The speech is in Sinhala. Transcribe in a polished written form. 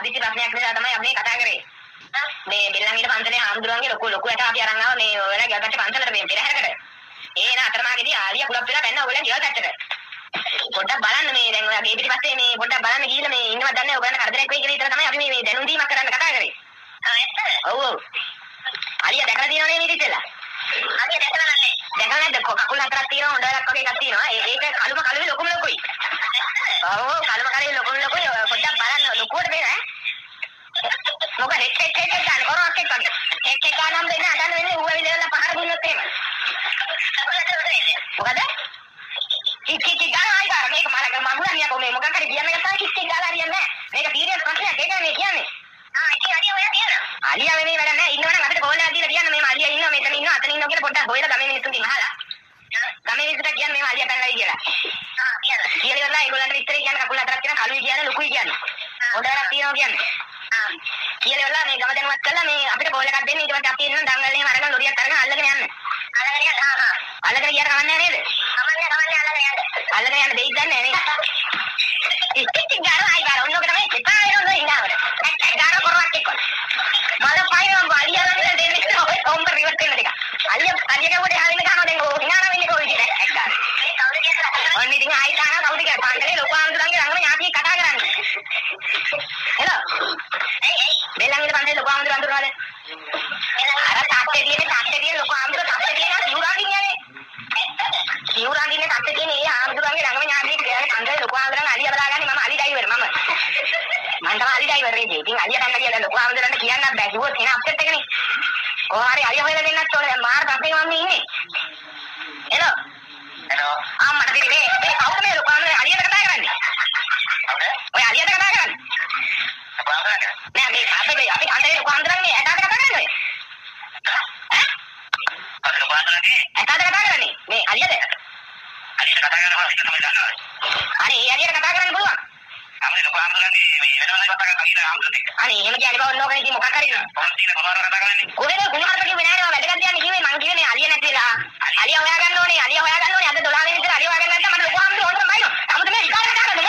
හදිසි ප්‍රශ්නයක් නිසා තමයි අපි කතා කරේ. මේ බෙල්ලන්ගිට පන්සලේ ආම්දුරන්ගේ ලොකු එකට අපි අරන් ආවා මේ ඔයාලා ගෙවකට පන්සලට මේ පෙරහැරකට. ඒ න අතරමාගේදී ආලියා කුලප් වෙලා බැන්න ඔයගොල්ලන් ගෙවකට. පොඩ්ඩක් බලන්න මේ දැන් ඔයාගේ පිටිපස්සේ මේ පොඩ්ඩක් බලන්න ගිහිල්ලා මේ ඉන්නවත් දන්නේ ඔයගොල්ලන් කරදරයක් වෙයි කියලා හිතලා තමයි අපි මේ දැනුම් දීමක් කරන්න කතා කරේ. ඔව් ඔව්. ආලියා දැකලා තියෙනවනේ මේ ඉතින්ලා. ආලියා දැකලා නැහැ. දැකලා නැද්ද? කකුල් හතරක් තියෙනවා හොඬලක් වගේ එකක් තියෙනවා. ඒක කළුවේ ලොකුම ලොකුයි. ඔව් කළුවේ ලොකුයි පොඩ්ඩක් බලන්න ලොකුවට මේ ඈ. මොකද හෙක් ගන්න කරවක් එක්ක වගේ. හෙක් ගන්නම් දෙන්න අඬන්න වෙන්නේ ඌව විදලා පහර දුන්නොත් එහෙම. මොකද? කික් ගාලා ආයි ගන්න මේක මගුලන්නේ කොහේ මොකක් හරි කියන්න ගත්තා කික් ගාලා හරියන්නේ නැහැ. මේක සීරියස් ප්‍රශ්නයක් ඒක මේ කියන්නේ. ඉතින් අලියා ඔයා කියනවා. අලියා වෙන්නේ වැඩ නැහැ. ඉන්නවනම් අපිට කෝල් එකක් දීලා කියන්න මේ අලියා ඉන්නවා මෙතන ඉන්නවා අතන ඉන්නවා කියලා පොඩ්ඩක් හොයලා ගමේ මිනිස්සුන්ගෙන් අහලා. ගමේ මිනිස්සුන්ට කියන්න මේ අලියා පැනලායි කියලා. කියන්න. කියලා ඉවරලා ඒගොල්ලන්ට විතරේ කියන්න කකුල් හතරක් තියෙනවා කළුයි කියන්නේ ලොකුයි කියන්නේ. හොඬලක් තියෙනවා කියන්නේ. කියලා ඉවරලා මේ ගම දැනුවත් කළා මේ අපිට කෝල් එකක් දෙන්න ඊට පස්සේ අපි එන්න දඟල් එහෙම අරගෙන ලොරියක් අරගෙන අල්ලගෙන යන්න. අල්ලගෙන යන්න අල්ලගෙන ගියාට කමන්නේ නේද? කමන්නේ අල්ලගෙන යන්න දෙයිද දන්නේ නැහැ ඉතින් ගාන ආයි ගාන ඔන්නෝක තමයි එපා වෙනවද ඉඳාවර. ගාන කරවක් එක්ක. මල පයින් අලියාගෙන දෙන්නේ ඔය කොම්බ රිවර්ට් වෙන දෙක. අලියා කවුද හරින්න ගන්නවා දැන් ඕක හිනාන වෙන්නේ කොහොමද ඉතින් එක් ගාන. මේ කවුද කියලා. ඔන්න ඉතින් ආයි ගාන කවුද කියලා පාන්දලේ ලොකු ආන්දුරන්ගේ ළඟම ඥාතියෙක් කතා කරන්නේ. හෙලෝ. එයි බෙල්ලන්ගේ පාන්දලේ ලොකු ආන්දුර අඳුරනවාද? අර තාත්තේ තියෙන ලොකු ආන්දුර තාත්තේ තියෙන සිවුරාකින් යන්නේ. සිවුරාකින් තාත්තේ තියෙන ඒ ආන්දුරන්ගේ ළඟම ඥාතියෙක් ගියානේ පාන්දලේ ලොකු ආන්දුරන් අලියා බලාගන්නේ මම අලි ඩ්‍රයිවර් මම තමයි අලි ඩ්‍රයිවර් නේ ඉතින් අලියා ගන්න කියලා ලොකු ආන්දුරන්ට කියන්නත් බෑ කිව්වොත් එන අප්සෙට් එකනේ. කොහොම හරි අලියා හොයලා දෙන්නත් ඕනේ දැන් මාර පස්සේ මම ඉන්නේ. හෙලෝ. මට දෙන්නේ මේ කවුද මේ ලොකු ආන්දුරන් අලියට කතා කරන්නේ? ඔය අලියට කතා කරන්නේ? නෑ මේ අපි අnder ලොකු ආන්දුරන් මේ ඇටාට කතා කරන්නේ. ඇටාට කතා කරන්නේ මේ අලියද? අලියට කතා කරනවා හිතන්න මම දන්නවා. අනේ ඒ අලියට කතා කරන්න පුළුවන්. අපේ ලොකු ආන්දුරන්ගේ මේ වෙනවද කතා කරලා ගිහින් ආන්දුරන් එක්ක. අනේ එහෙම කියන්නේ බව ඕනෝකනේ ඉතින් මොකක් හරි නේ. කොහොමද ඉතින් කොහොමද කතා කරන්නේ? කොහෙද කුණාරට කිව්වේ නෑ නේ වැඩගත් යන්නේ කිව්වේ මං කිව්වේ අලිය නැතිලා. අලිය හොයාගන්න ඕනේ අද 12 වෙනි විතර අලිය හොයාගන්න නැත්නම් මට ලොකු ආන්දුරන් ඕනතරම් බයිනවා. 아무튼 මේ විකාර කතා කරන්නේ